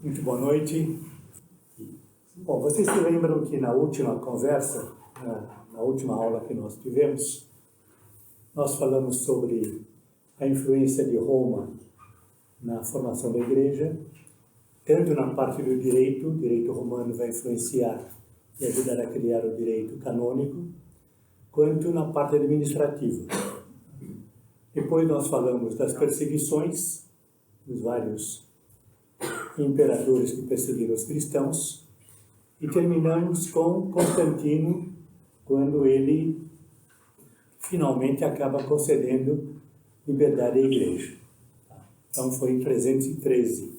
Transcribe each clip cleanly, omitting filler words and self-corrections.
Muito boa noite. Bom, vocês se lembram que na última conversa, na última aula que nós tivemos, nós falamos sobre a influência de Roma na formação da igreja, tanto na parte do direito, o direito romano vai influenciar e ajudar a criar o direito canônico, quanto na parte administrativa. Depois nós falamos das perseguições, dos vários imperadores que perseguiram os cristãos, e terminamos com Constantino, quando ele finalmente acaba concedendo liberdade à igreja. Então foi em 313,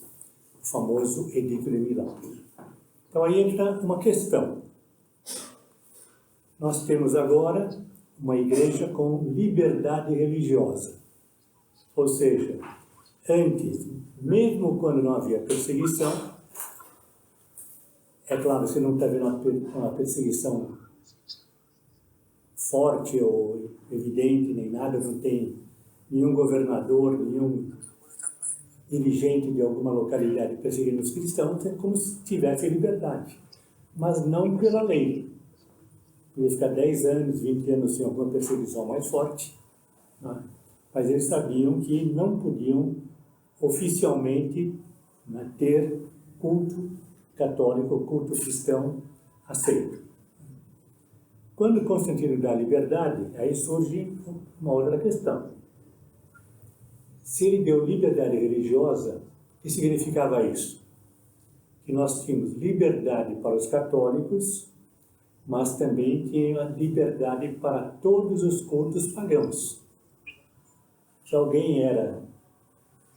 o famoso Edito de Milão. Então aí entra uma questão. Nós temos agora uma igreja com liberdade religiosa. Ou seja, antes, mesmo quando não havia perseguição, é claro, você não está vendo uma perseguição forte ou evidente, nem nada, não tem nenhum governador, nenhum dirigente de alguma localidade perseguindo os cristãos, é como se tivesse liberdade, mas não pela lei. Podia ficar 10 anos, 20 anos sem alguma perseguição mais forte, né? Mas eles sabiam que não podiam oficialmente, né, ter culto católico, culto cristão aceito. Quando Constantino dá liberdade, aí surge uma outra questão. Se ele deu liberdade religiosa, o que significava isso? Que nós tínhamos liberdade para os católicos, mas também tinha liberdade para todos os cultos pagãos. Se alguém era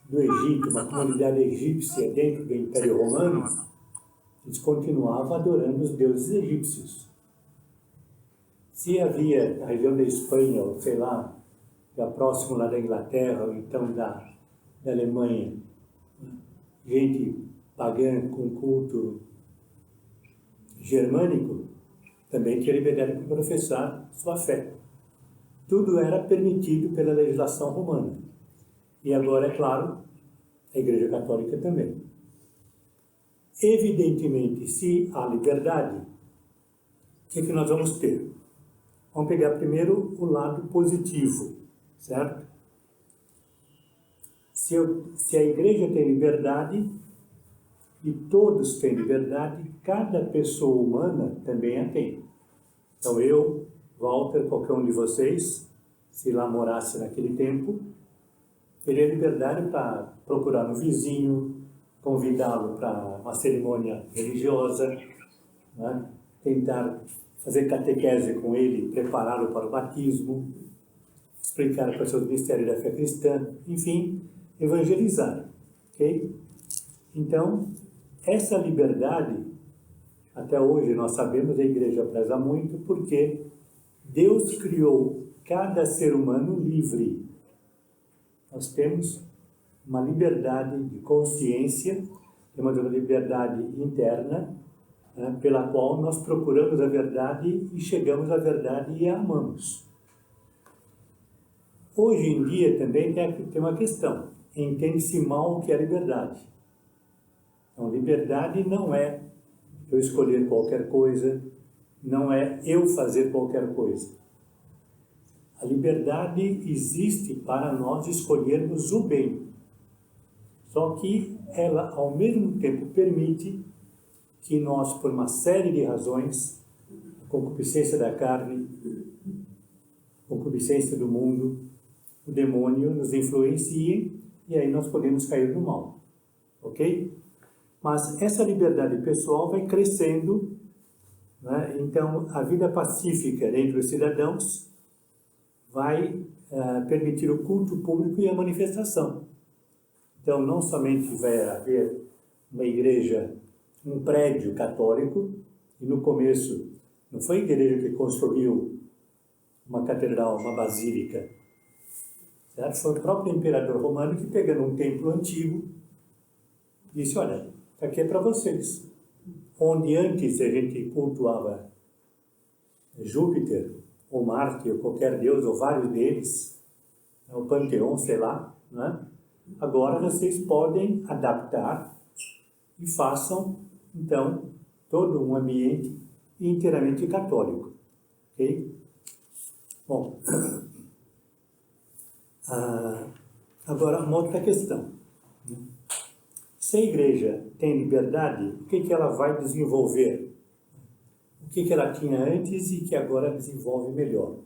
do Egito, uma comunidade egípcia dentro do Império Romano, eles continuavam adorando os deuses egípcios. Se havia na região da Espanha, ou sei lá, já próximo lá da Inglaterra, ou então da Alemanha, gente pagã com culto germânico, também tinha liberdade para professar sua fé. Tudo era permitido pela legislação romana. E agora, é claro, a Igreja Católica também. Evidentemente, se há liberdade, o que nós vamos ter? Vamos pegar primeiro o lado positivo, certo? Se a Igreja tem liberdade, e todos têm liberdade, cada pessoa humana também a tem. Então eu, Walter, qualquer um de vocês, se lá morasse naquele tempo, teria liberdade para procurar no vizinho, convidá-lo para uma cerimônia religiosa, né? Tentar fazer catequese com ele, prepará-lo para o batismo, explicar para os mistérios da fé cristã, enfim, evangelizar, ok? Então, essa liberdade, até hoje nós sabemos, a igreja preza muito, porque Deus criou cada ser humano livre. Nós temos uma liberdade de consciência, temos uma liberdade interna, né, pela qual nós procuramos a verdade e chegamos à verdade e a amamos. Hoje em dia também tem uma questão, entende-se mal o que é liberdade. Então, liberdade não é eu escolher qualquer coisa, não é eu fazer qualquer coisa. A liberdade existe para nós escolhermos o bem. Só que ela, ao mesmo tempo, permite que nós, por uma série de razões, a concupiscência da carne, a concupiscência do mundo, o demônio nos influenciem e aí nós podemos cair no mal. Ok? Mas essa liberdade pessoal vai crescendo, né? Então a vida pacífica entre os cidadãos vai permitir o culto público e a manifestação. Então não somente vai haver uma igreja, um prédio católico, e no começo não foi a igreja que construiu uma catedral, uma basílica, certo? Foi o próprio imperador romano que, pegando um templo antigo, disse, olha, isso aqui é para vocês. Onde antes a gente cultuava Júpiter, ou Marte, ou qualquer deus, ou vários deles, o panteão, sei lá, né? Agora vocês podem adaptar e façam, então, todo um ambiente inteiramente católico. Ok? Bom, agora uma outra questão. Se a igreja tem liberdade, o que ela vai desenvolver? O que ela tinha antes e que agora desenvolve melhor?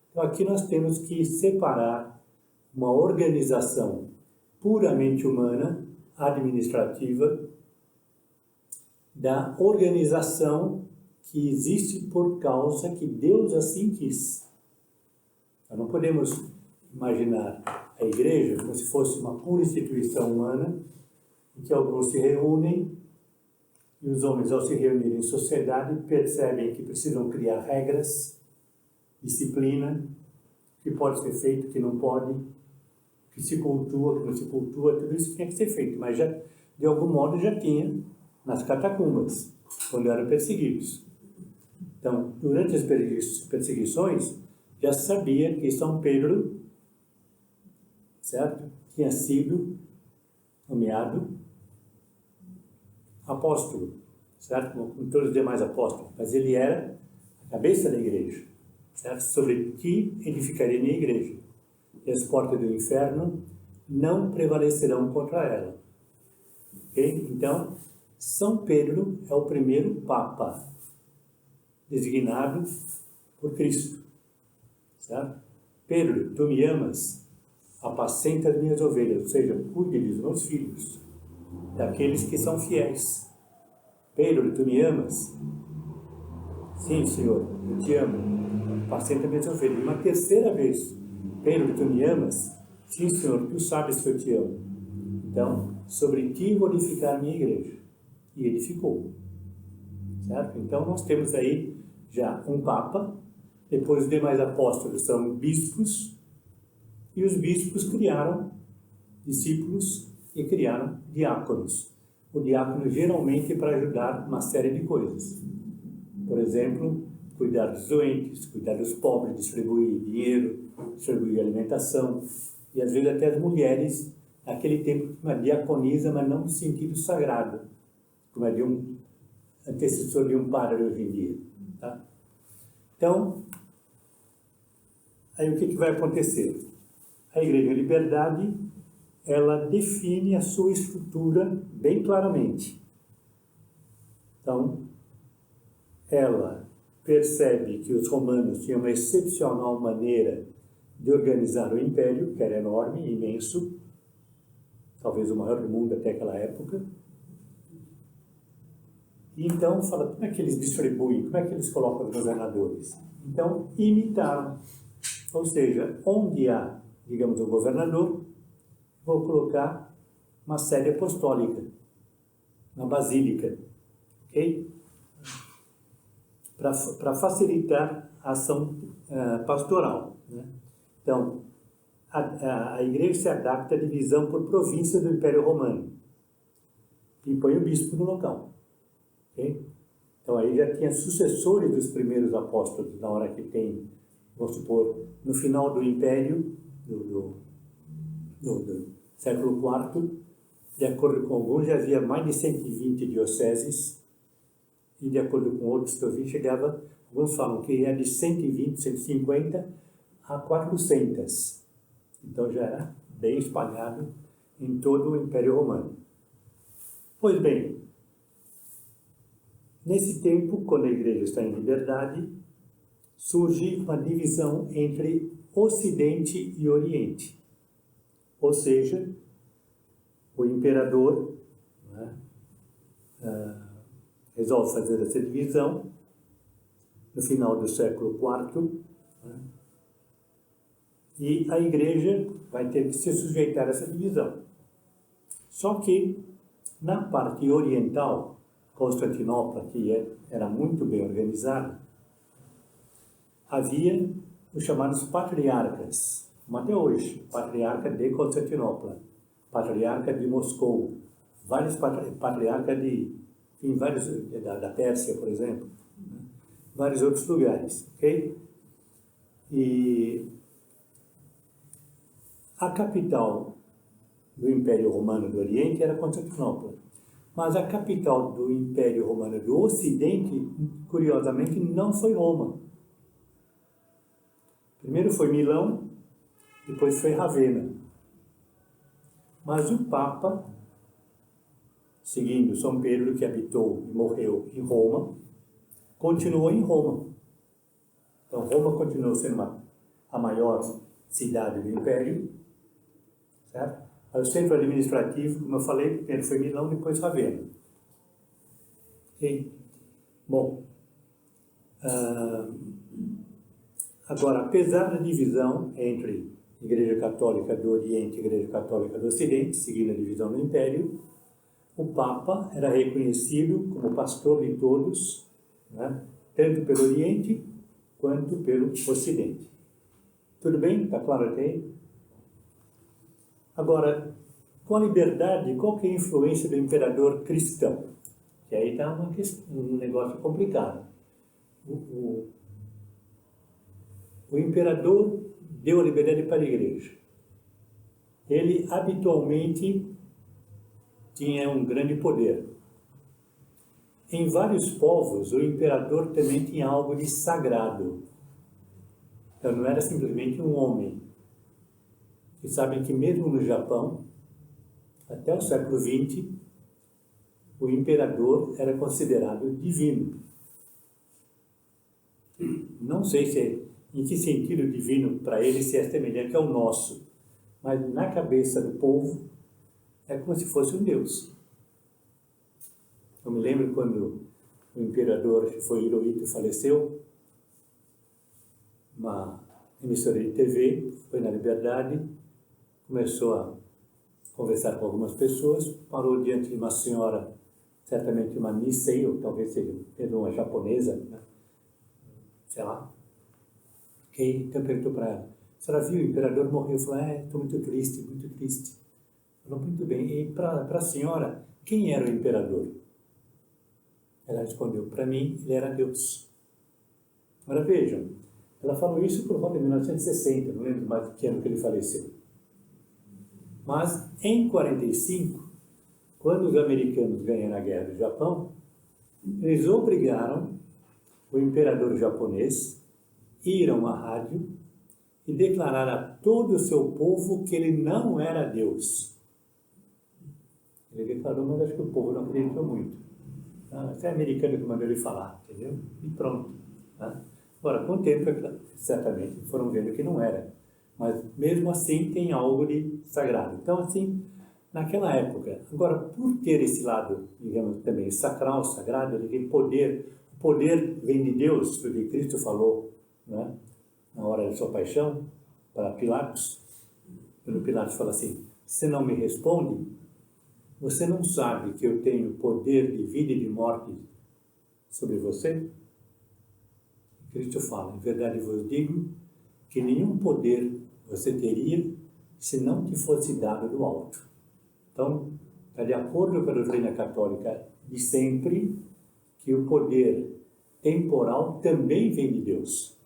Então aqui nós temos que separar uma organização puramente humana, administrativa, da organização que existe por causa que Deus assim quis. Nós não podemos imaginar a igreja como se fosse uma pura instituição humana, em que alguns se reúnem, e os homens, ao se reunirem em sociedade, percebem que precisam criar regras, disciplina, que pode ser feito, que não pode, que se cultua, que não se cultua, tudo isso tinha que ser feito, mas já, de algum modo já tinha nas catacumbas, quando eram perseguidos. Então, durante as perseguições, já sabia que São Pedro, certo, tinha sido nomeado apóstolo, certo, como todos os demais apóstolos, mas ele era a cabeça da igreja, certo, sobre que edificaria minha igreja, e as portas do inferno não prevalecerão contra ela. Ok? Então, São Pedro é o primeiro Papa designado por Cristo, certo? Pedro, tu me amas, apacenta as minhas ovelhas, ou seja, cuide dos meus filhos, daqueles que são fiéis. Pedro, tu me amas? Sim, Senhor, eu te amo, apacenta as minhas ovelhas. Uma terceira vez, Pedro, tu me amas? Sim, Senhor, tu sabes que eu te amo. Então, sobre ti vou edificar a minha igreja. E edificou. Certo? Então, nós temos aí já um Papa, depois os demais apóstolos são bispos, e os bispos criaram discípulos e criaram diáconos. O diácono geralmente é para ajudar uma série de coisas. Por exemplo, cuidar dos doentes, cuidar dos pobres, distribuir dinheiro, distribuir alimentação, e às vezes até as mulheres, naquele tempo, uma diaconisa, mas não no sentido sagrado, como é de um antecessor de um padre hoje em dia. Tá? Então, aí o que vai acontecer? A Igreja Liberdade, ela define a sua estrutura bem claramente. Então, ela percebe que os romanos tinham uma excepcional maneira de organizar o império, que era enorme, imenso, talvez o maior do mundo até aquela época. E então, fala, como é que eles distribuem, como é que eles colocam os governadores? Então, imitaram. Ou seja, onde há, digamos, um governador, vou colocar uma sede apostólica, uma basílica, ok? Para facilitar a ação pastoral, né? Então, a igreja se adapta à divisão por província do Império Romano e põe o bispo no local. Okay? Então, aí já tinha sucessores dos primeiros apóstolos, na hora que tem, vamos supor, no final do Império, do século IV, de acordo com alguns, já havia mais de 120 dioceses, e de acordo com outros que eu vi, chegava, alguns falam que é de 120, 150 a 400. Então já era bem espalhado em todo o Império Romano. Pois bem, nesse tempo, quando a igreja está em liberdade, surge uma divisão entre Ocidente e Oriente. Ou seja, o imperador, né, resolve fazer essa divisão no final do século IV, né, e a igreja vai ter que se sujeitar a essa divisão. Só que, na parte oriental, Constantinopla, que era muito bem organizada, havia os chamados patriarcas, como até hoje, patriarca de Constantinopla, patriarca de Moscou, vários patriarcas da Pérsia, por exemplo, né? Vários outros lugares, ok? E a capital do Império Romano do Oriente era Constantinopla. Mas a capital do Império Romano do Ocidente, curiosamente, não foi Roma. Primeiro foi Milão, depois foi Ravenna. Mas o Papa, seguindo São Pedro, que habitou e morreu em Roma, continuou em Roma. Então, Roma continuou sendo a maior cidade do Império, certo? O centro administrativo, como eu falei, primeiro foi Milão, depois Ravenna. Ok? Bom, agora, apesar da divisão entre Igreja Católica do Oriente e Igreja Católica do Ocidente, seguindo a divisão do Império, o Papa era reconhecido como pastor de todos, né? Tanto pelo Oriente quanto pelo Ocidente. Tudo bem? Está claro até aí? Agora, com a liberdade, qual que é a influência do imperador cristão? Que aí está um negócio complicado. O imperador deu a liberdade para a igreja. Ele habitualmente tinha um grande poder. Em vários povos, o imperador também tinha algo de sagrado. Então, não era simplesmente um homem. Vocês sabem que mesmo no Japão, até o século XX, o imperador era considerado divino. Não sei em que sentido divino para ele se é semelhante ao nosso, mas na cabeça do povo é como se fosse um deus. Eu me lembro quando o imperador, que foi Hirohito, faleceu, uma emissora de TV, foi na Liberdade, começou a conversar com algumas pessoas, parou diante de uma senhora, certamente uma Nisei, ou talvez seja uma japonesa, né? Sei lá. Então perguntou para ela: a senhora viu, o imperador morreu? Falou: estou muito triste, muito triste. Falou: muito bem. E para a senhora, quem era o imperador? Ela respondeu: para mim, ele era Deus. Agora vejam, ela falou isso por volta de 1960, não lembro mais que ano que ele faleceu. Mas em 45, quando os americanos ganharam a guerra do Japão, eles obrigaram o imperador japonês a ir a uma rádio e declarar a todo o seu povo que ele não era Deus. Ele declarou, mas acho que o povo não acreditou muito. Até americano que mandou ele falar, entendeu? E pronto. Tá? Agora, com o tempo, certamente foram vendo que não era. Mas mesmo assim tem algo de sagrado. Então, assim, naquela época, agora, por ter esse lado, digamos, também sacral, sagrado, ele tem poder. O poder vem de Deus, porque Cristo falou, né, na hora da sua paixão, para Pilatos. Quando Pilatos fala assim: você não me responde? Você não sabe que eu tenho poder de vida e de morte sobre você? Cristo fala: em verdade vos digo que nenhum poder você teria se não te fosse dado do alto. Então, está de acordo com a doutrina católica de sempre que o poder temporal também vem de Deus.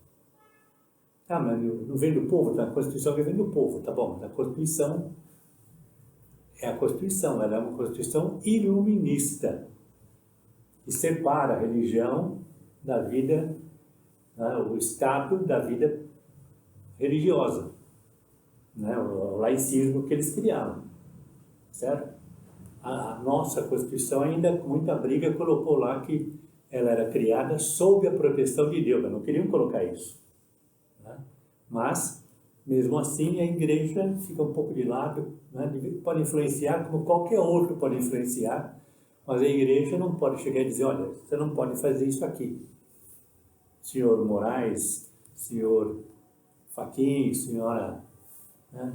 Mas não vem do povo, tá? A Constituição que vem do povo, tá bom? A Constituição é a Constituição, ela é uma Constituição iluminista, que separa a religião da vida, né, o Estado da vida religiosa, né, o laicismo que eles criaram, certo? A nossa Constituição ainda, com muita briga, colocou lá que ela era criada sob a proteção de Deus, mas não queriam colocar isso, né? Mas, mesmo assim, a igreja fica um pouco de lado, né? Pode influenciar como qualquer outro pode influenciar, mas a igreja não pode chegar e dizer: olha, você não pode fazer isso aqui. Senhor Moraes, senhor Fachin, senhora, né,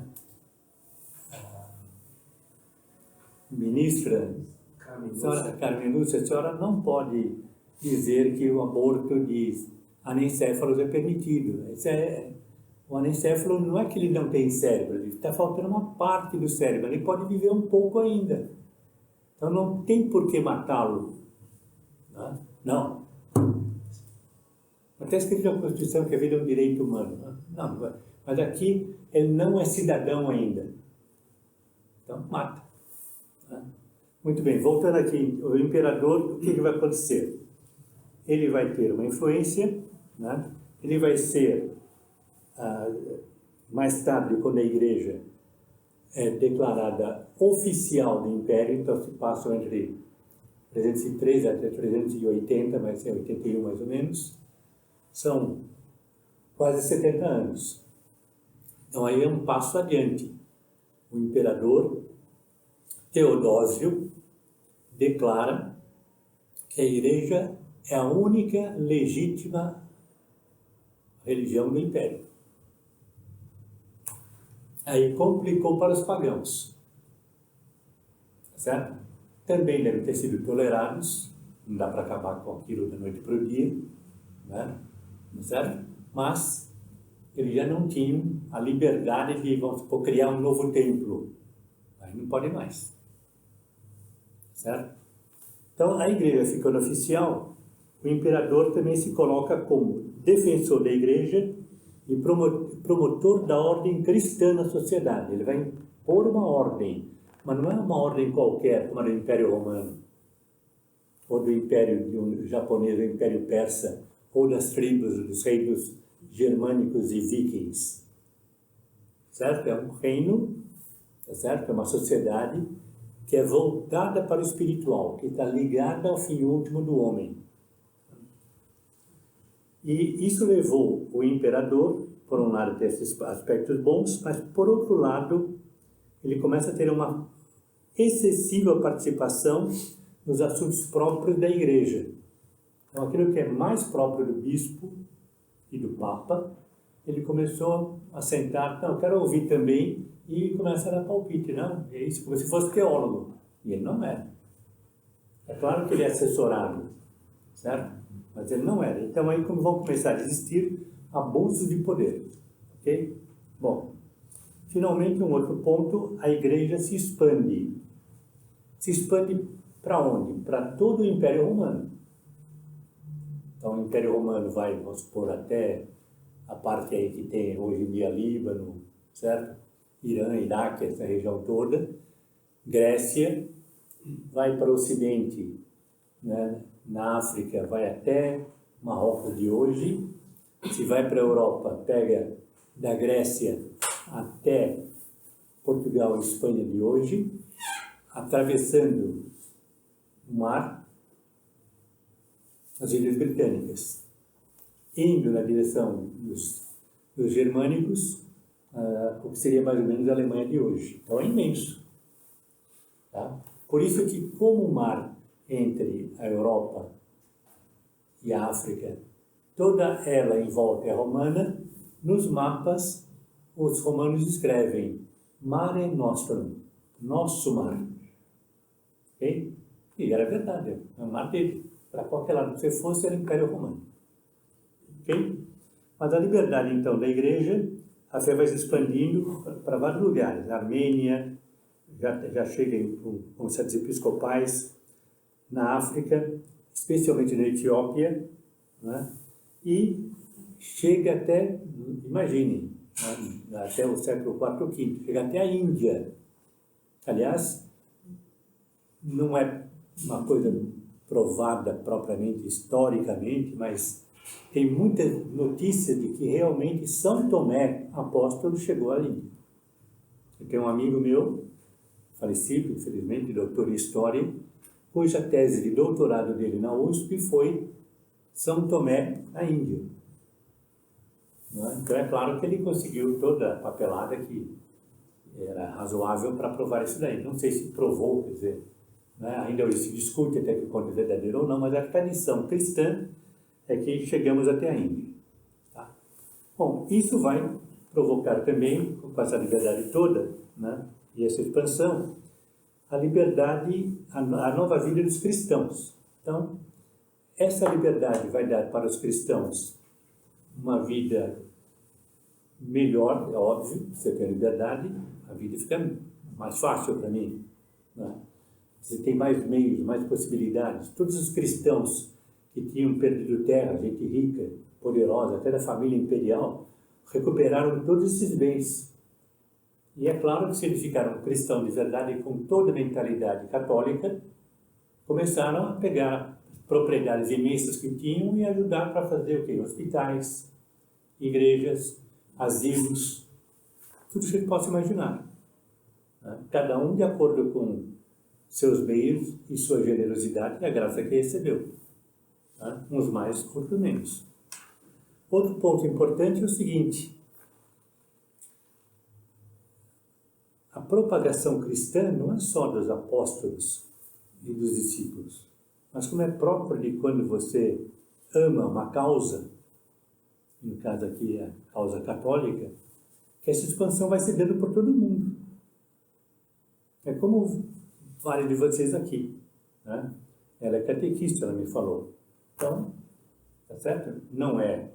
ministra, senhora Carmen Lúcia, a senhora não pode dizer que o aborto de anencéfalos é permitido. O anencéfalo não é que ele não tem cérebro, ele está faltando uma parte do cérebro, ele pode viver um pouco ainda. Então não tem por que matá-lo. Né? Não. Até escrito na Constituição que a vida é um direito humano. Não, mas aqui ele não é cidadão ainda. Então mata. Né? Muito bem, voltando aqui, o imperador, o que vai acontecer? Ele vai ter uma influência, né? Ele vai ser, mais tarde, quando a igreja é declarada oficial do Império, então se passam entre 313 até 380, vai ser 81 mais ou menos, são quase 70 anos. Então aí é um passo adiante. O imperador Teodósio declara que a igreja é a única legítima religião do Império. Aí complicou para os pagãos, certo? Também devem ter sido tolerados, não dá para acabar com aquilo da noite para o dia, né? Certo? Mas eles já não tinham a liberdade de, vamos supor, criar um novo templo. Aí não pode mais, certo? Então a igreja ficando oficial, o imperador também se coloca como defensor da igreja e promotor da ordem cristã na sociedade. Ele vai impor uma ordem, mas não é uma ordem qualquer, como a do Império Romano, ou do Império Japonês, do Império Persa, ou das tribos, dos reinos germânicos e vikings. Certo? É um reino, certo? É uma sociedade que é voltada para o espiritual, que está ligada ao fim último do homem. E isso levou o imperador, por um lado, a ter esses aspectos bons, mas, por outro lado, ele começa a ter uma excessiva participação nos assuntos próprios da igreja. Então, aquilo que é mais próprio do bispo e do papa, ele começou a sentar, não, quero ouvir também, e começa a dar palpite, não? É isso, como se fosse teólogo. E ele não era. É claro que ele é assessorado, certo? Mas ele não era. Então, aí como vão começar a existir abusos de poder, ok? Bom, finalmente, um outro ponto, a igreja se expande. Se expande para onde? Para todo o Império Romano. Então, o Império Romano vai, vamos supor, até a parte aí que tem hoje em dia Líbano, certo? Irã, Iraque, essa região toda. Grécia, vai para o Ocidente, né? Na África, vai até Marrocos de hoje. Se vai para a Europa, pega da Grécia até Portugal e Espanha de hoje, atravessando o mar, as Ilhas Britânicas, indo na direção dos germânicos, o que seria mais ou menos a Alemanha de hoje. Então é imenso. Tá? Por isso que, como o mar entre a Europa e a África, toda ela em volta é romana, nos mapas os romanos escrevem Mare Nostrum, nosso mar. Okay? E era verdade, é o mar dele. Para qualquer lado que você fosse, era o Império Romano. Okay? Mas a liberdade, então, da igreja, a fé vai se expandindo para vários lugares. A Armênia, já chega com certos episcopais, na África, especialmente na Etiópia, né? E chega até, imagine, né? Até o século IV ou V, chega até a Índia. Aliás, não é uma coisa provada propriamente historicamente, mas tem muita notícia de que realmente São Tomé, apóstolo, chegou à Índia. Eu tenho um amigo meu, falecido, infelizmente, doutor em História, cuja tese de doutorado dele na USP foi São Tomé, na Índia. Então é claro que ele conseguiu toda a papelada que era razoável para provar isso daí. Não sei se provou, quer dizer, né? Ainda hoje se discute até que ponto é verdadeiro ou não, mas a tradição cristã é que chegamos até a Índia. Tá? Bom, isso vai provocar também, com essa liberdade toda, né? E essa expansão, a liberdade, a nova vida dos cristãos. Então, essa liberdade vai dar para os cristãos uma vida melhor, é óbvio, você tem liberdade, a vida fica mais fácil para mim, né? Você tem mais meios, mais possibilidades. Todos os cristãos que tinham perdido terra, gente rica, poderosa, até da família imperial, recuperaram todos esses bens. E é claro que se eles ficaram cristãos de verdade com toda a mentalidade católica, começaram a pegar propriedades imensas que tinham e ajudar para fazer o quê? Hospitais, igrejas, asilos, tudo que você possa imaginar. Cada um de acordo com seus meios e sua generosidade e a graça que recebeu. Uns mais, outros menos. Outro ponto importante é o seguinte: a propagação cristã não é só dos apóstolos e dos discípulos, mas como é próprio de quando você ama uma causa, no caso aqui a causa católica, que essa expansão vai se dando por todo mundo. É como vários de vocês aqui, né? Ela é catequista, ela me falou. Então, tá certo? Não é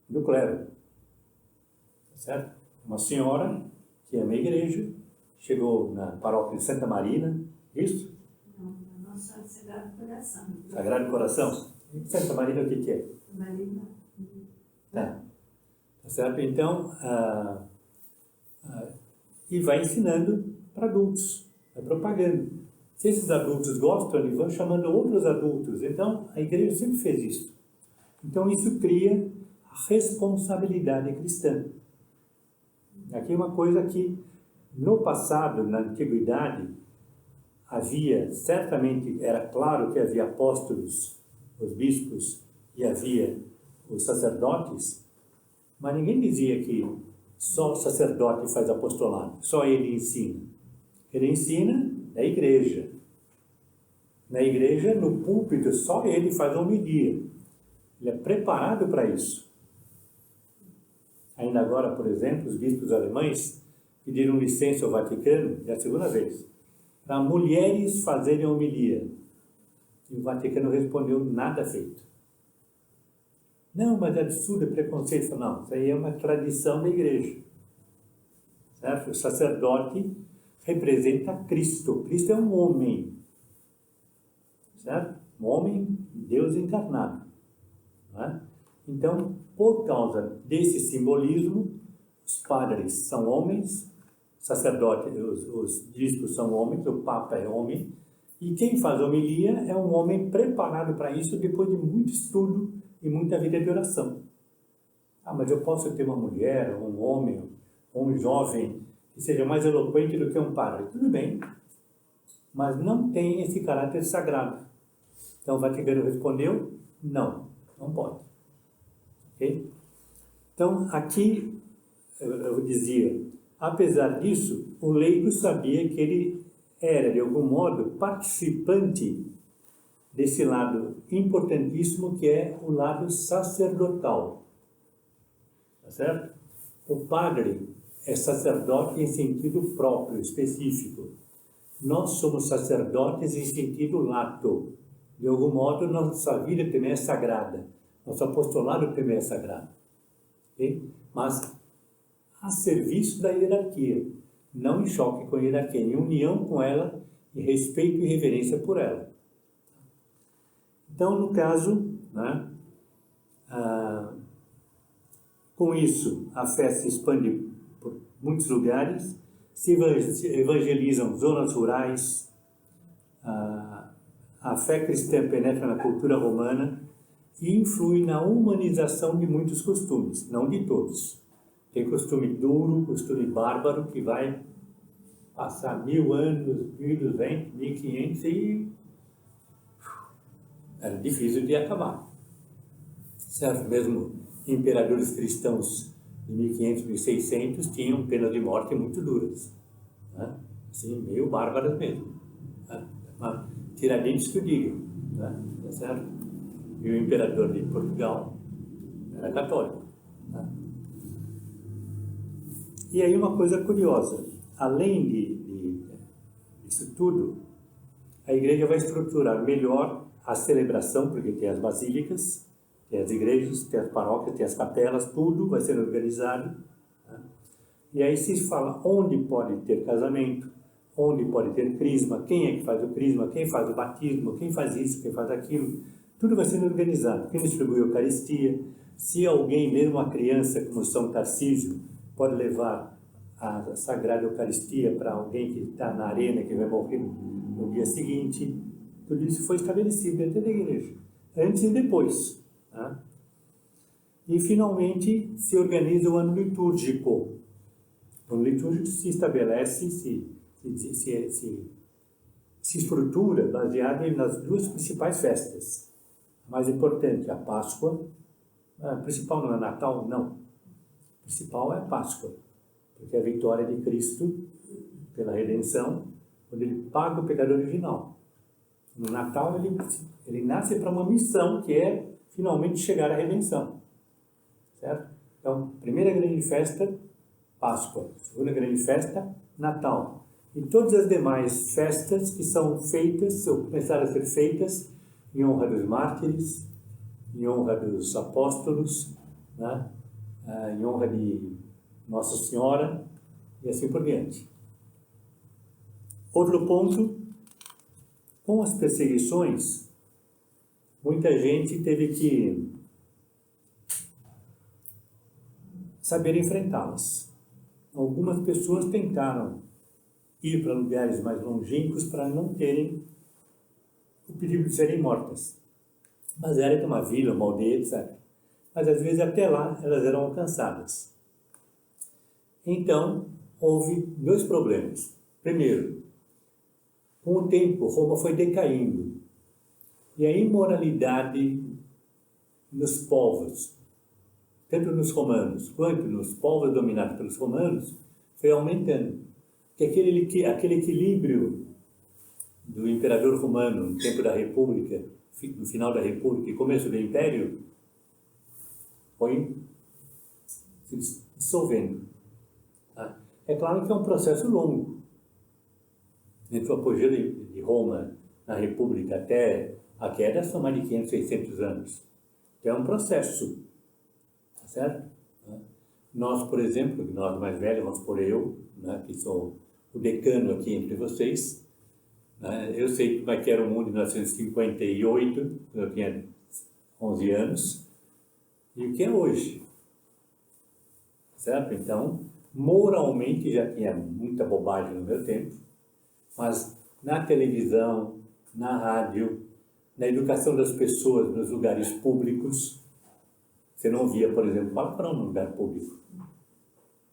do clero, tá certo? Uma senhora que ama a igreja, chegou na paróquia de Santa Marina, isso? Não, a nossa Sagrado Coração. Sagrado Coração? Santa Marina o que é? Marina. Tá certo? Então, e vai ensinando para adultos, vai propagando. Se esses adultos gostam, eles vão chamando outros adultos. Então, a igreja sempre fez isso. Então, isso cria a responsabilidade cristã. Aqui é uma coisa que, no passado, na antiguidade, havia, certamente, era claro que havia apóstolos, os bispos, e havia os sacerdotes, mas ninguém dizia que só o sacerdote faz apostolado, só ele ensina. Ele ensina na igreja. Na igreja, no púlpito, só ele faz a homilia. Ele é preparado para isso. Ainda agora, por exemplo, os bispos alemães pediram licença ao Vaticano, é a segunda vez, para mulheres fazerem a homilia. E o Vaticano respondeu: nada feito. Não, mas é absurdo, é preconceito. Não, isso aí é uma tradição da igreja. Certo? O sacerdote representa Cristo. Cristo é um homem. Certo? Um homem, Deus encarnado. Não é? Então, por causa desse simbolismo, os padres são homens, sacerdotes, os bispos são homens, o Papa é homem, e quem faz homilia é um homem preparado para isso depois de muito estudo e muita vida de oração. Mas eu posso ter uma mulher, um homem, ou um jovem que seja mais eloquente do que um padre. Tudo bem, mas não tem esse caráter sagrado. Então o Vaticano respondeu: não, não pode. Okay? Então aqui eu dizia, apesar disso, o leigo sabia que ele era, de algum modo, participante desse lado importantíssimo que é o lado sacerdotal. Tá certo? O padre é sacerdote em sentido próprio, específico. Nós somos sacerdotes em sentido lato. De algum modo, nossa vida também é sagrada. Nosso apostolado também é sagrado. Okay? Mas a serviço da hierarquia. Não em choque com a hierarquia, em união com ela, em respeito e reverência por ela. Então, no caso, né, com isso, a fé se expande por muitos lugares, se evangelizam zonas rurais, a fé cristã penetra na cultura romana e influi na humanização de muitos costumes, não de todos. Tem costume duro, costume bárbaro, que vai passar 1000 anos, 1200, 1500 e era difícil de acabar. Certo? Mesmo imperadores cristãos de 1500, 1600 tinham penas de morte muito duras. Né? Assim, meio bárbaras mesmo. Né? Tiradentes que eu digo. Né? Certo? E o imperador de Portugal era católico. Né? E aí uma coisa curiosa, além disso tudo, a igreja vai estruturar melhor a celebração, porque tem as basílicas, tem as igrejas, tem as paróquias, tem as capelas, tudo vai ser organizado. Né? E aí se fala onde pode ter casamento, onde pode ter crisma, quem é que faz o crisma, quem faz o batismo, quem faz isso, quem faz aquilo. Tudo vai sendo organizado. Quem distribui a Eucaristia, se alguém, mesmo uma criança como São Tarcísio, pode levar a Sagrada Eucaristia para alguém que está na arena, que vai morrer no dia seguinte. Tudo isso foi estabelecido dentro da igreja, antes e depois. Tá? E, finalmente, se organiza o ano litúrgico. O ano litúrgico se estabelece, se estrutura baseado nas duas principais festas. A mais importante é a Páscoa. A principal não é Natal, não. A principal é a Páscoa, porque é a vitória de Cristo pela redenção, quando ele paga o pecado original. No Natal, ele nasce para uma missão, que é finalmente chegar à redenção. Certo? Então, primeira grande festa, Páscoa. Segunda grande festa, Natal. E todas as demais festas que são feitas, ou começaram a ser feitas, em honra dos mártires, em honra dos apóstolos, né? Em honra de Nossa Senhora, e assim por diante. Outro ponto, com as perseguições, muita gente teve que saber enfrentá-las. Algumas pessoas tentaram ir para lugares mais longínquos para não terem o perigo de serem mortas. Mas era uma vila, uma aldeia, etc. Mas às vezes até lá elas eram alcançadas. Então, houve dois problemas. Primeiro, com o tempo, Roma foi decaindo. E a imoralidade nos povos, tanto nos romanos quanto nos povos dominados pelos romanos, foi aumentando. Porque aquele equilíbrio do imperador romano no tempo da República, no final da República e começo do Império, foi se dissolvendo. Tá? É claro que é um processo longo. Entre o apogeu de Roma na República até a queda são mais de 500, 600 anos. Então é um processo. Tá certo? Nós, por exemplo, nós mais velhos, vamos por eu, né, que sou o decano aqui entre vocês, né, eu sei como é que era o mundo em 1958, quando eu tinha 11 anos, e o que é hoje. Certo? Então, moralmente já tinha muita bobagem no meu tempo, mas na televisão, na rádio, na educação das pessoas nos lugares públicos, você não via, por exemplo, palavrão no lugar público.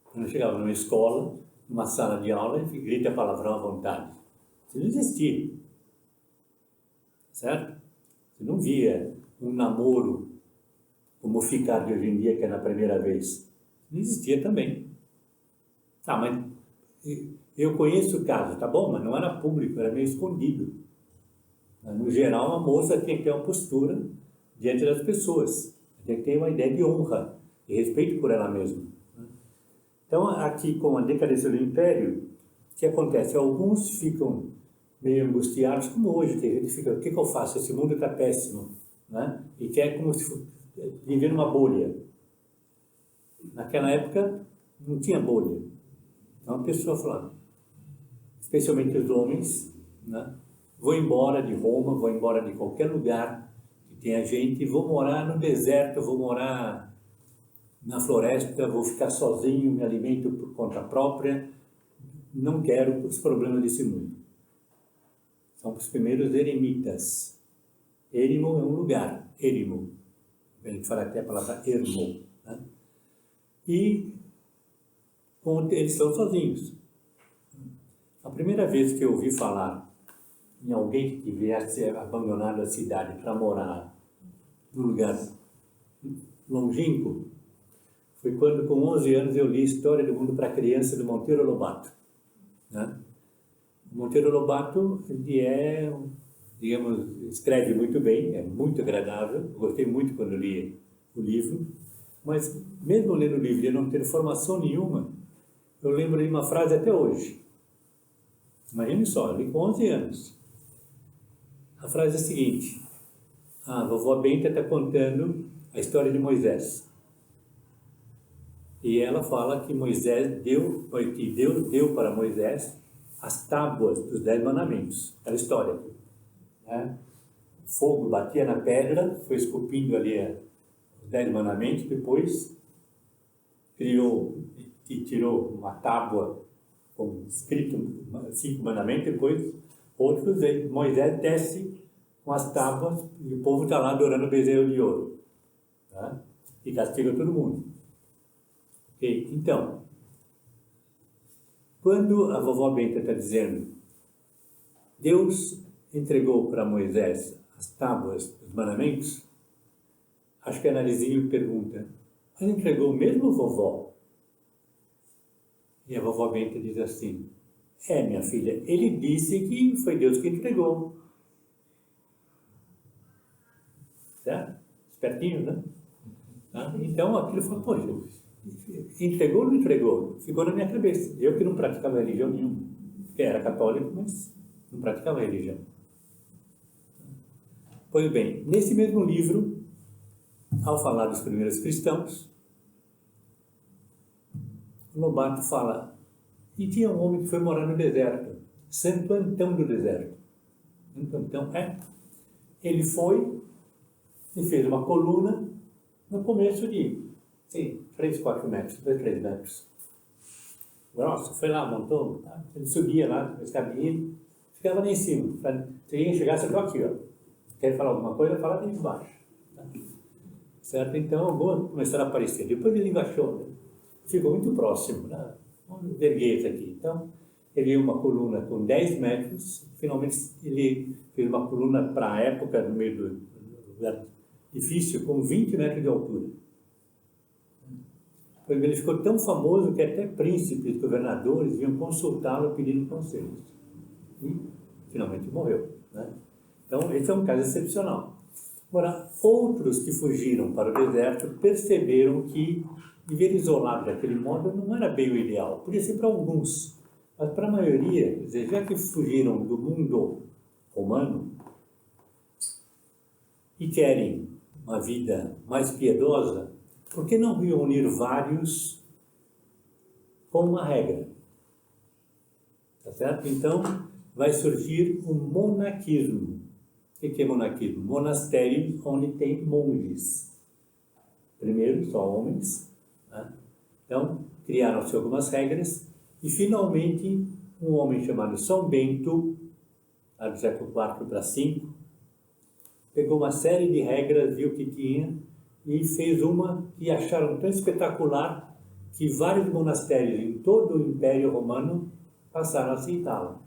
Quando chegava numa escola, numa sala de aula, e grita palavrão à vontade. Isso não existia. Certo? Você não via um namoro como o ficar de hoje em dia, que é na primeira vez. Não existia também. Ah, mas eu conheço o caso, tá bom? Mas não era público, era meio escondido. No geral, a moça tinha que ter uma postura diante das pessoas. Tinha que ter uma ideia de honra e respeito por ela mesma. Então, aqui com a decadência do Império, o que acontece? Alguns ficam meio angustiados, como hoje, tem gente que fica, o que eu faço? Esse mundo está péssimo, né? E quer como se viver numa bolha. Naquela época, não tinha bolha. Então, a pessoa falava, especialmente os homens, né? Vou embora de Roma, vou embora de qualquer lugar que tenha gente, vou morar no deserto, vou morar na floresta, vou ficar sozinho, me alimento por conta própria, não quero os problemas desse mundo. São os primeiros eremitas. Eremo é um lugar, eremo. A gente fala até a palavra ermo. Né? E eles estão sozinhos. A primeira vez que eu ouvi falar em alguém que tivesse abandonado a cidade para morar num lugar longínquo, foi quando, com 11 anos, eu li História do Mundo para Criança, do Monteiro Lobato. Né? O Monteiro Lobato, ele é, digamos, escreve muito bem, é muito agradável, eu gostei muito quando li o livro, mas mesmo lendo o livro e não ter formação nenhuma, eu lembro de uma frase até hoje. Imagine só, eu li com 11 anos. A frase é a seguinte: a vovó Benta está contando a história de Moisés. E ela fala que Deus deu para Moisés as tábuas dos 10 mandamentos. Aquela história. Né? O fogo batia na pedra, foi esculpindo ali os 10 mandamentos, depois criou que tirou uma tábua com escrito 5 mandamentos, depois outros, Moisés desce com as tábuas e o povo está lá adorando o bezerro de ouro. Tá? E castiga todo mundo. Ok? Então, quando a vovó Benta está dizendo, Deus entregou para Moisés as tábuas dos mandamentos, acho que a Narizinho pergunta, mas entregou mesmo, vovó? E a vovó Benta diz assim, minha filha, ele disse que foi Deus que entregou. Certo? Espertinho, né? Tá? Então aquilo falou, poxa, entregou ou não entregou? Ficou na minha cabeça. Eu que não praticava religião nenhuma. Que era católico, mas não praticava religião. Pois bem, nesse mesmo livro, ao falar dos primeiros cristãos, Lobato fala, e tinha um homem que foi morar no deserto, Santo Antão do deserto. Santo Antão, ele foi e fez uma coluna no começo de 3, 4 metros, 2, 3 metros. Nossa, foi lá, montou, tá? Ele subia lá, escadinha, ficava lá em cima. Se alguém chegasse, eu estou aqui, ó. Quer falar alguma coisa, fala ali embaixo. Tá? Certo? Então, alguns começaram a aparecer. Depois ele enbaixou, né? Ficou muito próximo, né? Vamos erguer isso aqui. Então, ele viu uma coluna com 10 metros, finalmente ele fez uma coluna para a época, no meio do lugar difícil, com 20 metros de altura. Ele ficou tão famoso que até príncipes, governadores, vinham consultá-lo pedindo conselhos. E finalmente morreu. Né? Então, esse é um caso excepcional. Agora, outros que fugiram para o deserto perceberam que viver isolado daquele modo não era bem o ideal. Podia ser para alguns, mas para a maioria, quer dizer, já que fugiram do mundo romano e querem uma vida mais piedosa, por que não reunir vários com uma regra? Tá certo? Então, vai surgir um monaquismo. O que é monaquismo? Monastérios onde tem monges. Primeiro, só homens. Né? Então, criaram-se algumas regras e, finalmente, um homem chamado São Bento, do século IV para V, pegou uma série de regras, viu que tinha, e fez uma que acharam tão espetacular que vários monastérios em todo o Império Romano passaram a aceitá-la.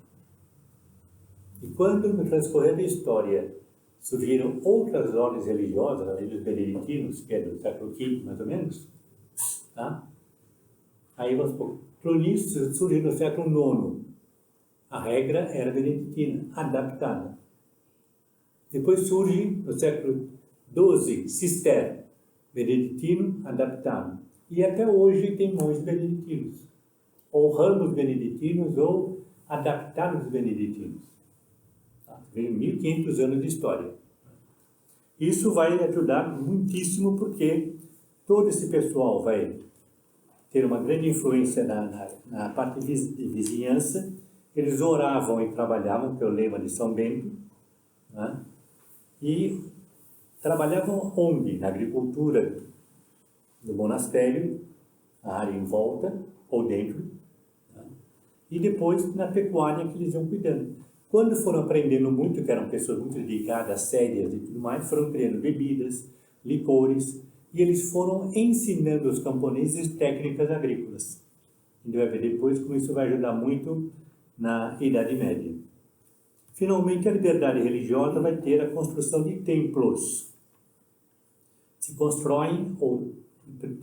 E quando, no transcorrer da história, surgiram outras ordens religiosas, além dos beneditinos, que é do século V, mais ou menos, tá? Aí, por isso, surgiu no século IX. A regra era beneditina, adaptada. Depois surge, no século XII, Cister, beneditino adaptado. E até hoje tem monges beneditinos, ou ramos beneditinos, ou adaptados beneditinos. Vem 1500 anos de história. Isso vai ajudar muitíssimo, porque todo esse pessoal vai ter uma grande influência na parte de vizinhança. Eles oravam e trabalhavam, que é o lema de São Bento, né? E trabalhavam onde? Na agricultura do monastério, a área em volta ou dentro, né? E depois na pecuária que eles iam cuidando. Quando foram aprendendo muito, que eram pessoas muito dedicadas, sérias e tudo mais, foram criando bebidas, licores, e eles foram ensinando os camponeses técnicas agrícolas. A gente vai ver depois como isso vai ajudar muito na Idade Média. Finalmente, a liberdade religiosa vai ter a construção de templos. Se constroem, ou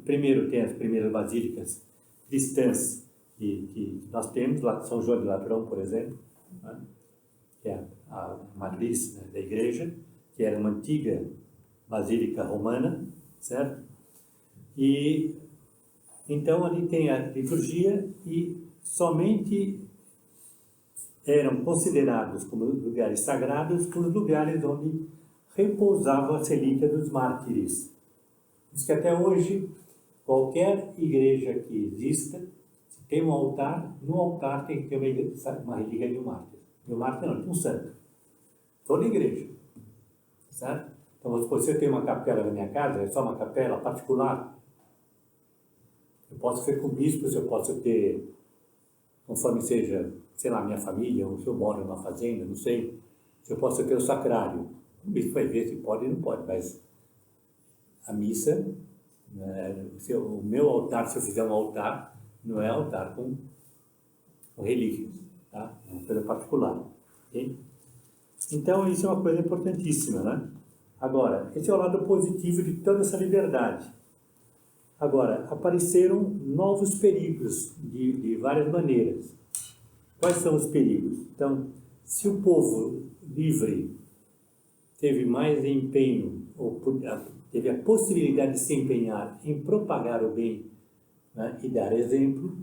primeiro tem as primeiras basílicas cristãs que nós temos, lá São João de Ladrão, por exemplo, né? Que é a matriz, né, da igreja, que era uma antiga basílica romana, certo? E então ali tem a liturgia e somente eram considerados como lugares sagrados os lugares onde repousavam as relíquias dos mártires. Diz que até hoje, qualquer igreja que exista, se tem um altar, no altar tem que ter uma relíquia de um mártir. De um mártir não, de um santo. Toda igreja. Certo? Então, se você tem uma capela na minha casa, é só uma capela particular, eu posso ser com bispos, eu posso ter, conforme seja, sei lá, minha família, ou se eu moro numa fazenda, não sei, se eu posso ter o sacrário. O bispo vai ver se pode ou não pode, mas a missa, né, o meu altar, se eu fizer um altar, não é altar com relíquias, tá? É uma coisa particular, ok? Então, isso é uma coisa importantíssima, né? Agora, esse é o lado positivo de toda essa liberdade. Agora, apareceram novos perigos de várias maneiras. Quais são os perigos? Então, se o povo livre teve mais empenho, ou teve a possibilidade de se empenhar em propagar o bem, né, e dar exemplo,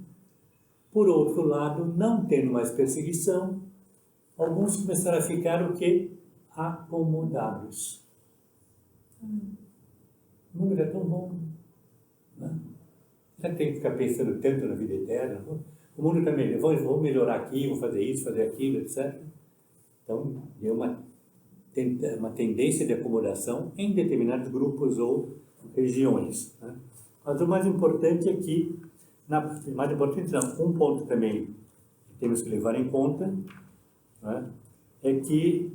por outro lado, não tendo mais perseguição, alguns começaram a ficar o quê? Acomodados. O mundo é tão bom, né? Já tem que ficar pensando tanto na vida eterna. O mundo também, vou melhorar aqui, vou fazer isso, fazer aquilo, etc. Então, deu uma tendência de acomodação em determinados grupos ou regiões, né? Mas o mais importante é que, mais importante não, um ponto também que temos que levar em conta, né, é que,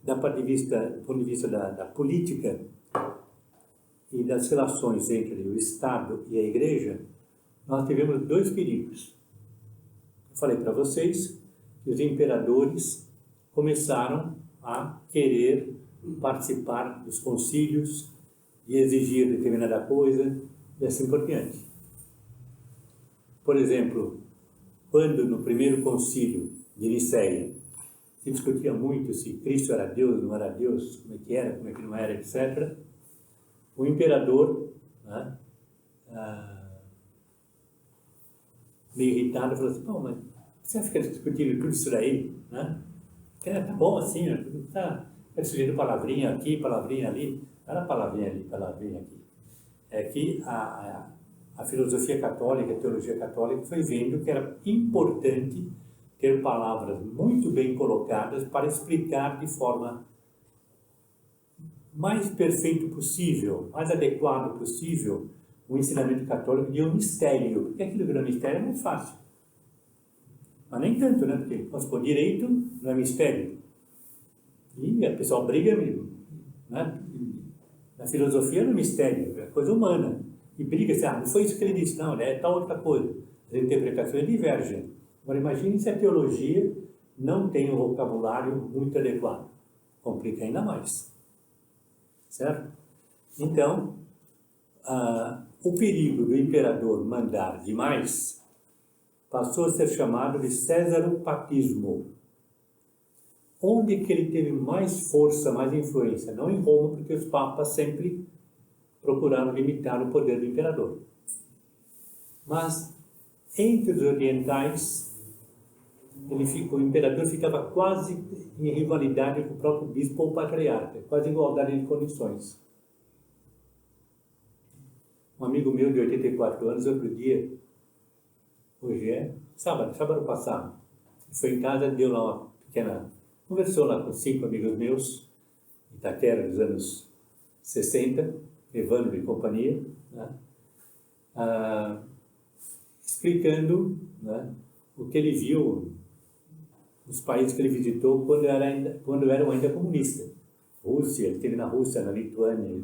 do ponto de vista da política e das relações entre o Estado e a Igreja, nós tivemos dois perigos. Eu falei para vocês que os imperadores começaram a querer participar dos concílios e exigir determinada coisa e assim por diante. Por exemplo, quando no primeiro concílio de Nicéia se discutia muito se Cristo era Deus, não era Deus, como é que era, como é que não era, etc., o imperador, né, meio irritado, falou assim: mas você fica discutindo tudo isso daí, né? Tá bom assim, tá discutindo palavrinha aqui, palavrinha ali. Não era palavrinha ali, palavrinha aqui. É que a filosofia católica, a teologia católica foi vendo que era importante ter palavras muito bem colocadas para explicar de forma mais perfeito possível, mais adequado possível, o ensinamento católico de um mistério. Porque aquilo que não é mistério é muito fácil. Mas nem tanto, né? Porque, vamos supor, direito não é mistério. E a pessoa briga, né? Na filosofia não é mistério, é coisa humana. E briga assim, não foi isso que ele disse, não, é tal outra coisa. As interpretações divergem. Agora imagine se a teologia não tem um vocabulário muito adequado. Complica ainda mais. Certo? Então, o perigo do imperador mandar demais passou a ser chamado de cesaropapismo. Onde que ele teve mais força, mais influência? Não em Roma, porque os papas sempre procuraram limitar o poder do imperador. Mas, entre os orientais, o imperador ficava quase em rivalidade com o próprio bispo ou patriarca, quase em igualdade de condições. Um amigo meu de 84 anos, outro dia, hoje é sábado passado, foi em casa, deu lá uma pequena, conversou lá com 5 amigos meus, Itaquera, dos anos 60, Evandro e companhia, né? Explicando, né, o que ele viu nos países que ele visitou quando eram ainda comunistas. Rússia, ele esteve na Rússia, na Lituânia,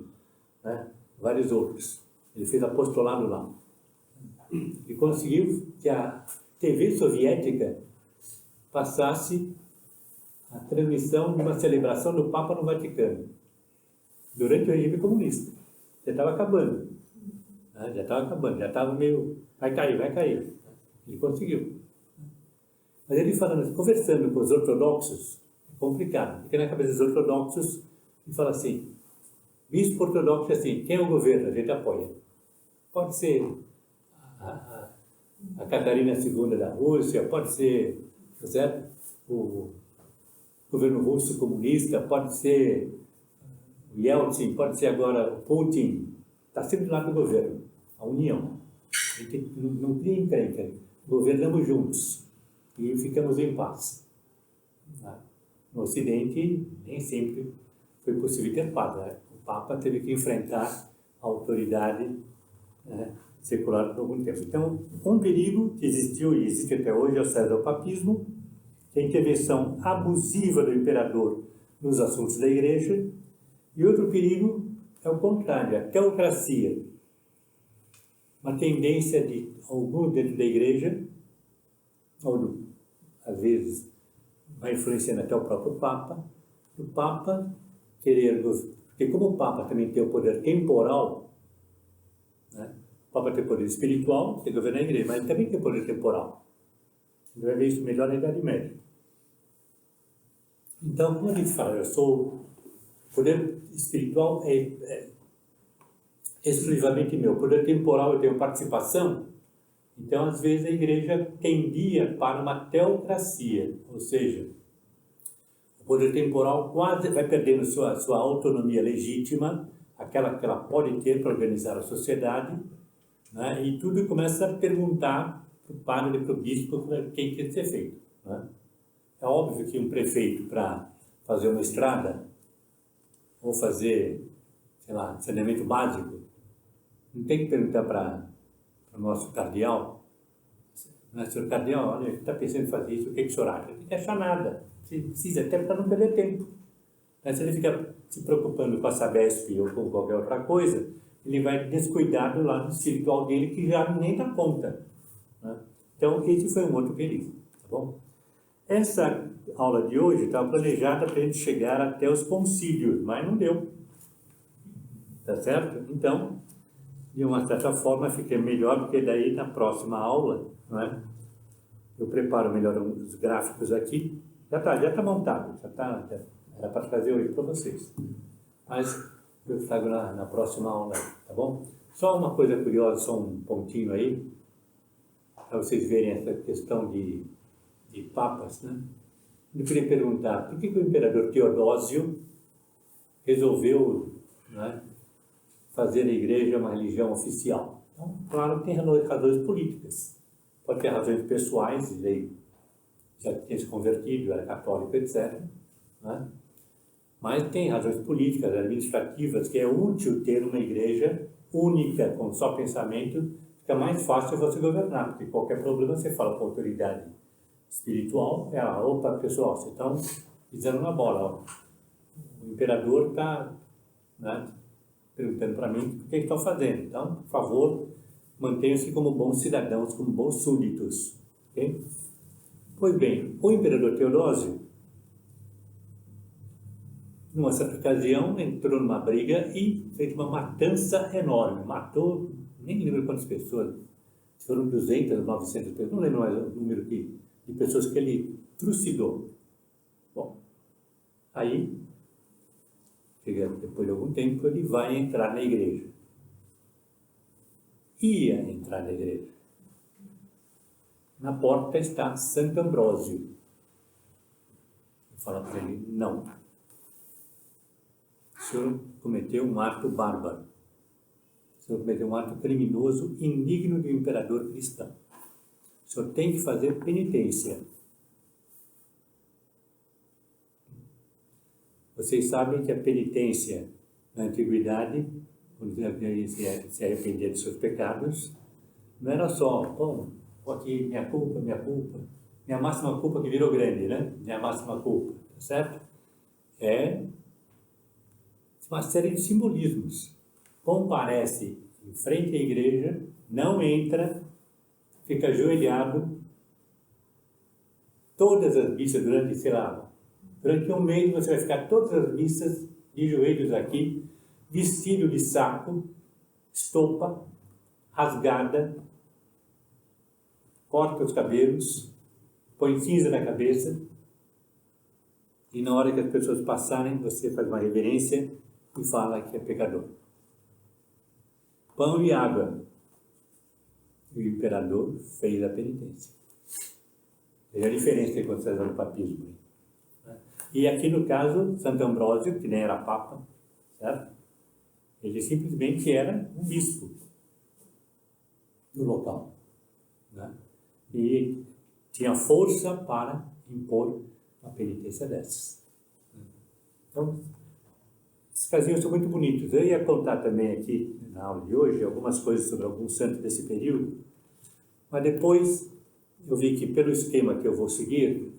né, vários outros. Ele fez apostolado lá. E conseguiu que a TV soviética passasse a transmissão de uma celebração do Papa no Vaticano, durante o regime comunista. Já estava acabando. Né? Já estava meio... Vai cair. Ele conseguiu. Mas ele falando, conversando com os ortodoxos, é complicado, porque na cabeça dos ortodoxos, ele fala assim, bispo ortodoxo é assim, quem é o governo? A gente apoia. Pode ser a Catarina II da Rússia, pode ser, certo? O governo russo comunista, pode ser o Yeltsin, pode ser agora o Putin, está sempre do lado do governo, a união. A gente não cria encrenca, governamos juntos e ficamos em paz. No Ocidente, nem sempre foi possível ter paz, né? O Papa teve que enfrentar a autoridade, né, secular por algum tempo. Então, um perigo que existiu e existe até hoje é o cesaropapismo, que é a intervenção abusiva do imperador nos assuntos da igreja, e outro perigo é o contrário, a teocracia, uma tendência de algum dentro da igreja, ou às vezes vai influenciando até o próprio Papa, o Papa querer, porque como o Papa também tem o poder temporal, né? O Papa tem poder espiritual, que governa a igreja, mas ele também tem poder temporal. Você vai ver isso melhor na Idade Média. Então, como a gente fala, o poder espiritual é exclusivamente meu, o poder temporal eu tenho participação, então às vezes a igreja tendia para uma teocracia, ou seja, o poder temporal quase vai perdendo sua autonomia legítima, aquela que ela pode ter para organizar a sociedade, né? E tudo começa a perguntar para o padre, para o bispo, o que tem que ser feito, né? É óbvio que um prefeito, para fazer uma estrada, ou fazer, sei lá, saneamento básico, não tem que perguntar para o nosso cardeal, né? Senhor cardeal, olha, está pensando em fazer isso, o que o senhor acha? Não tem que achar nada, você precisa até para não perder tempo. Se ele fica se preocupando com a Sabesp ou com qualquer outra coisa, ele vai descuidar do lado espiritual dele, que já nem dá conta, né? Então, esse foi um outro perigo, tá bom? Essa aula de hoje estava planejada para a gente chegar até os concílios, mas não deu, tá certo? Então, de uma certa forma, fica melhor, porque daí na próxima aula, né, eu preparo melhor os gráficos aqui, já tá montado, era para trazer hoje para vocês, mas eu trago na próxima aula, tá bom? Só uma coisa curiosa, só um pontinho aí, para vocês verem essa questão de papas, né? Eu queria perguntar, por que o imperador Teodósio resolveu, né, fazer a igreja uma religião oficial? Então, claro que tem razões políticas, pode ter razões pessoais, ele já tinha se convertido, era católico, etc., né? Mas tem razões políticas, administrativas, que é útil ter uma igreja única, com só pensamento, fica mais fácil você governar, porque qualquer problema você fala com a autoridade espiritual, opa, pessoal, vocês estão pisando na bola, ó. O imperador está, né, perguntando para mim o que eles estão fazendo. Então, por favor, mantenham-se como bons cidadãos, como bons súditos. Okay? Pois bem, o imperador Teodósio, numa certa ocasião, entrou numa briga e fez uma matança enorme. Matou, nem lembro quantas pessoas, foram 200, 900 pessoas, não lembro mais o número de pessoas que ele trucidou. Bom, aí, depois de algum tempo, ele vai entrar na igreja. Ia entrar na igreja. Na porta está Santo Ambrósio. Fala para ele, não. O senhor cometeu um ato bárbaro. O senhor cometeu um ato criminoso, indigno de um imperador cristão. O senhor tem que fazer penitência. Vocês sabem que a penitência na antiguidade, quando se arrependia de seus pecados, não era só, bom, aqui minha culpa, minha máxima culpa que virou grande, né? Minha máxima culpa, tá certo? É uma série de simbolismos. Comparece em frente à igreja, não entra, fica ajoelhado, todas as missas durante, sei lá, durante um mês você vai ficar todas as missas de joelhos aqui, vestido de saco, estopa, rasgada, corta os cabelos, põe cinza na cabeça, e na hora que as pessoas passarem, você faz uma reverência e fala que é pecador. Pão e água. O imperador fez a penitência. Veja a diferença que aconteceu no papismo. E aqui no caso, Santo Ambrósio, que nem era papa, certo? Ele simplesmente era um bispo do local, né? E tinha força para impor uma penitência dessas. Então, Esses casinhos são muito bonitos. Eu ia contar também aqui na aula de hoje algumas coisas sobre alguns santos desse período, mas depois eu vi que pelo esquema que eu vou seguir,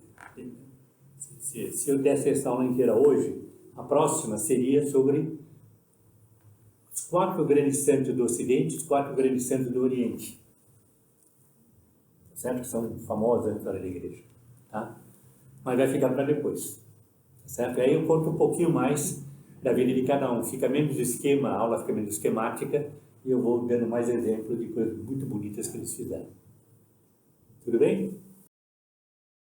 se eu desse essa aula inteira hoje, a próxima seria sobre os 4 grandes santos do Ocidente, os 4 grandes santos do Oriente, certo? Que são famosos na história da igreja, tá? Mas vai ficar para depois, certo? Aí eu conto um pouquinho mais da vida de cada um, fica menos esquema, a aula fica menos esquemática, e eu vou dando mais exemplos de coisas muito bonitas que eles fizeram. Tudo bem?